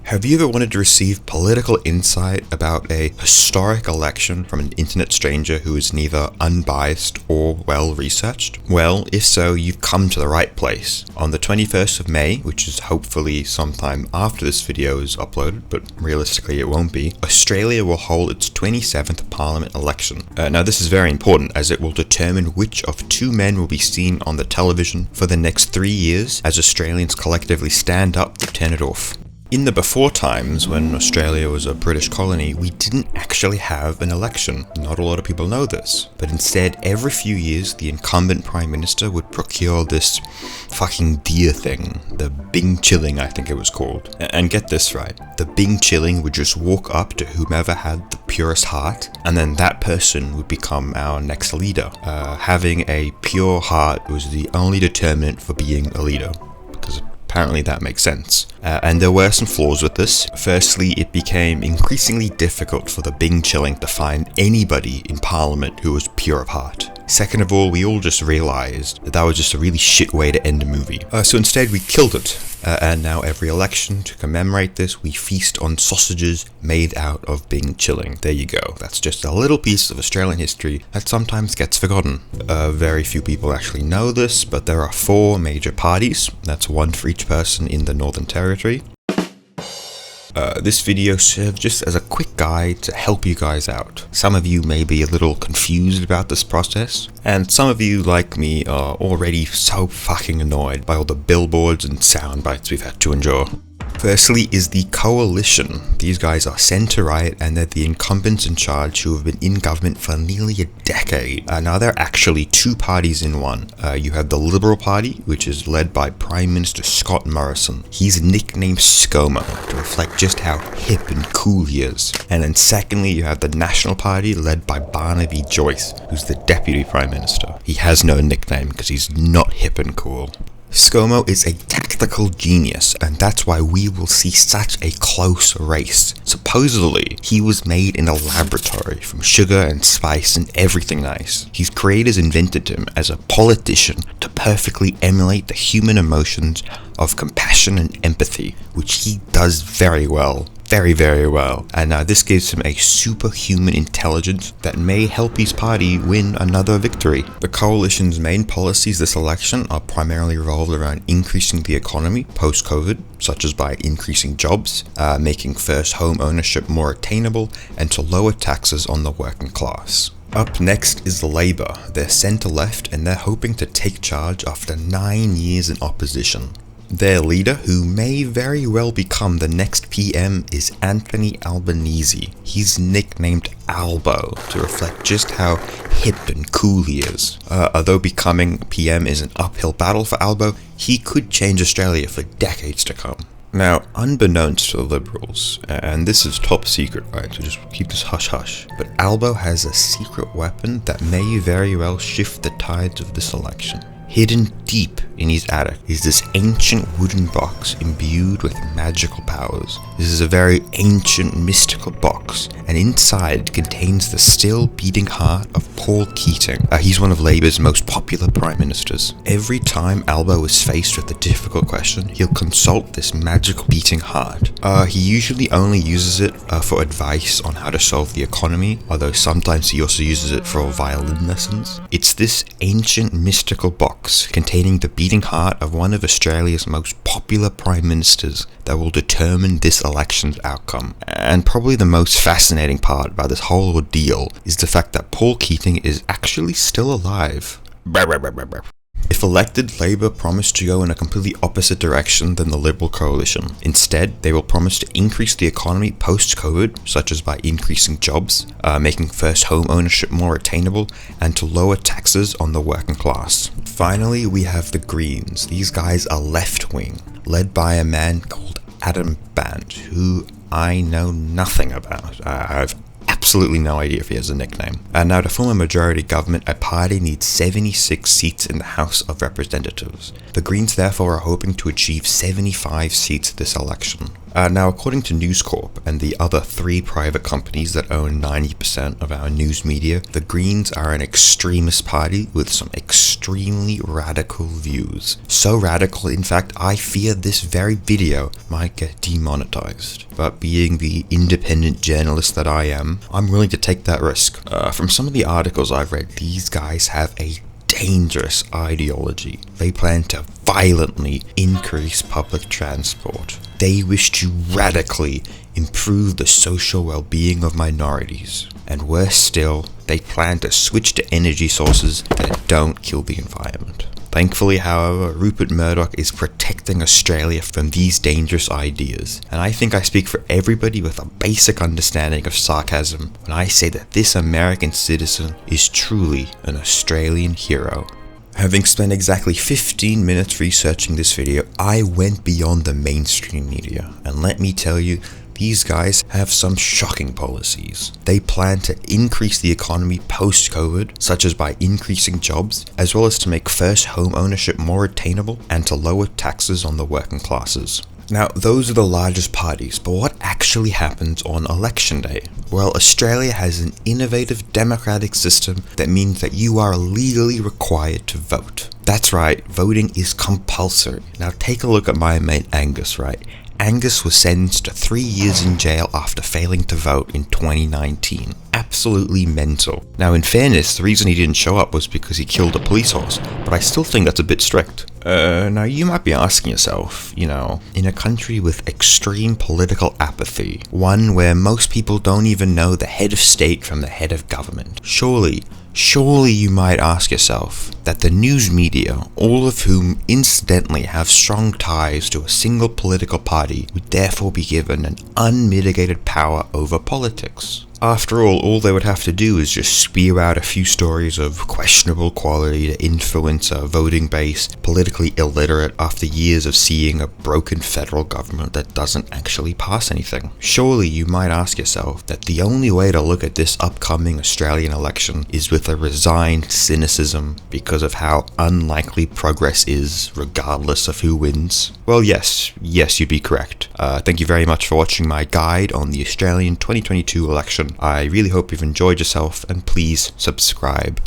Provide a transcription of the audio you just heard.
Have you ever wanted to receive political insight about a historic election from an internet stranger who is neither unbiased or well researched? Well, if so, you've come to the right place. On the 21st of May, which is hopefully sometime after this video is uploaded, but realistically it won't be, Australia will hold its 27th Parliament election. Now this is very important as it will determine which of two men will be seen on the television for the next 3 years as Australians collectively stand up to turn it off. In the before times, when Australia was a British colony, we didn't actually have an election. Not a lot of people know this. But instead, every few years, the incumbent Prime Minister would procure this fucking deer thing. The Bing Chilling, I think it was called. And get this right. The Bing Chilling would just walk up to whomever had the purest heart, and then that person would become our next leader. Having a pure heart was the only determinant for being a leader. Because apparently that makes sense. And there were some flaws with this. Firstly, it became increasingly difficult for the Bing Chilling to find anybody in Parliament who was pure of heart. Second of all, we all just realised that was just a really shit way to end a movie. So instead we killed it. And now every election, to commemorate this, we feast on sausages made out of Bing Chilling. There you go. That's just a little piece of Australian history that sometimes gets forgotten. Very few people actually know this, but there are 4 major parties. That's one for each person in the Northern Territory. This video serves just as a quick guide to help you guys out. Some of you may be a little confused about this process, and some of you, like me, are already so fucking annoyed by all the billboards and sound bites we've had to endure. Firstly is the coalition. These guys are centre-right and they're the incumbents in charge who have been in government for nearly a decade. Now they're actually 2 parties in one. You have the Liberal Party, which is led by Prime Minister Scott Morrison. He's nicknamed Scomo to reflect just how hip and cool he is. And then secondly you have the National Party led by Barnaby Joyce, who's the Deputy Prime Minister. He has no nickname because he's not hip and cool. Scomo is a tactical genius, and that's why we will see such a close race. Supposedly, he was made in a laboratory from sugar and spice and everything nice. His creators invented him as a politician to perfectly emulate the human emotions of compassion and empathy, which he does very well. Very, very well. And this gives him a superhuman intelligence that may help his party win another victory. The coalition's main policies this election are primarily revolved around increasing the economy post-COVID, such as by increasing jobs, making first home ownership more attainable, and to lower taxes on the working class. Up next is Labour. They're centre-left and they're hoping to take charge after 9 years in opposition. Their leader, who may very well become the next PM, is Anthony Albonese. He's nicknamed Albo to reflect just how hip and cool he is. Although becoming PM is an uphill battle for Albo, he could change Australia for decades to come. Now, unbeknownst to the Liberals, and this is top secret, right, so just keep this hush-hush, but Albo has a secret weapon that may very well shift the tides of this election. Hidden deep in his attic is this ancient wooden box imbued with magical powers. This is a very ancient mystical box, and inside contains the still beating heart of Paul Keating. He's one of Labour's most popular prime ministers. Every time Albo is faced with a difficult question, he'll consult this magical beating heart. He usually only uses it for advice on how to solve the economy, although sometimes he also uses it for violin lessons. It's this ancient mystical box containing the beating heart of one of Australia's most popular prime ministers that will determine this election's outcome. And probably the most fascinating part about this whole ordeal is the fact that Paul Keating is actually still alive. If elected, Labour promised to go in a completely opposite direction than the Liberal coalition. Instead, they will promise to increase the economy post-COVID, such as by increasing jobs, making first home ownership more attainable, and to lower taxes on the working class. Finally, we have the Greens. These guys are left-wing, led by a man called Adam Band, who I know nothing about. I've absolutely no idea if he has a nickname. And now to form a majority government, a party needs 76 seats in the House of Representatives. The Greens therefore are hoping to achieve 75 seats this election. Now, according to News Corp and the other 3 private companies that own 90% of our news media, the Greens are an extremist party with some extremely radical views. So radical, in fact, I fear this very video might get demonetized. But being the independent journalist that I am, I'm willing to take that risk. From some of the articles I've read, these guys have a dangerous ideology. They plan to violently increase public transport. They wish to radically improve the social well-being of minorities. And worse still, they plan to switch to energy sources that don't kill the environment. Thankfully, however, Rupert Murdoch is protecting Australia from these dangerous ideas, and I think I speak for everybody with a basic understanding of sarcasm when I say that this American citizen is truly an Australian hero. Having spent exactly 15 minutes researching this video, I went beyond the mainstream media, and let me tell you, these guys have some shocking policies. They plan to increase the economy post-COVID, such as by increasing jobs, as well as to make first home ownership more attainable and to lower taxes on the working classes. Now, those are the largest parties, but what actually happens on election day? Well, Australia has an innovative democratic system that means that you are legally required to vote. That's right, voting is compulsory. Now take a look at my mate Angus, right? Angus was sentenced to 3 years in jail after failing to vote in 2019. Absolutely mental. Now, in fairness, the reason he didn't show up was because he killed a police horse, but I still think that's a bit strict. Now you might be asking yourself, in a country with extreme political apathy, one where most people don't even know the head of state from the head of government, Surely you might ask yourself that the news media, all of whom incidentally have strong ties to a single political party, would therefore be given an unmitigated power over politics. After all they would have to do is just spew out a few stories of questionable quality to influence a voting base politically illiterate after years of seeing a broken federal government that doesn't actually pass anything. Surely you might ask yourself that the only way to look at this upcoming Australian election is with a resigned cynicism because of how unlikely progress is regardless of who wins. Well, yes, you'd be correct. Thank you very much for watching my guide on the Australian 2022 election. I really hope you've enjoyed yourself, and please subscribe.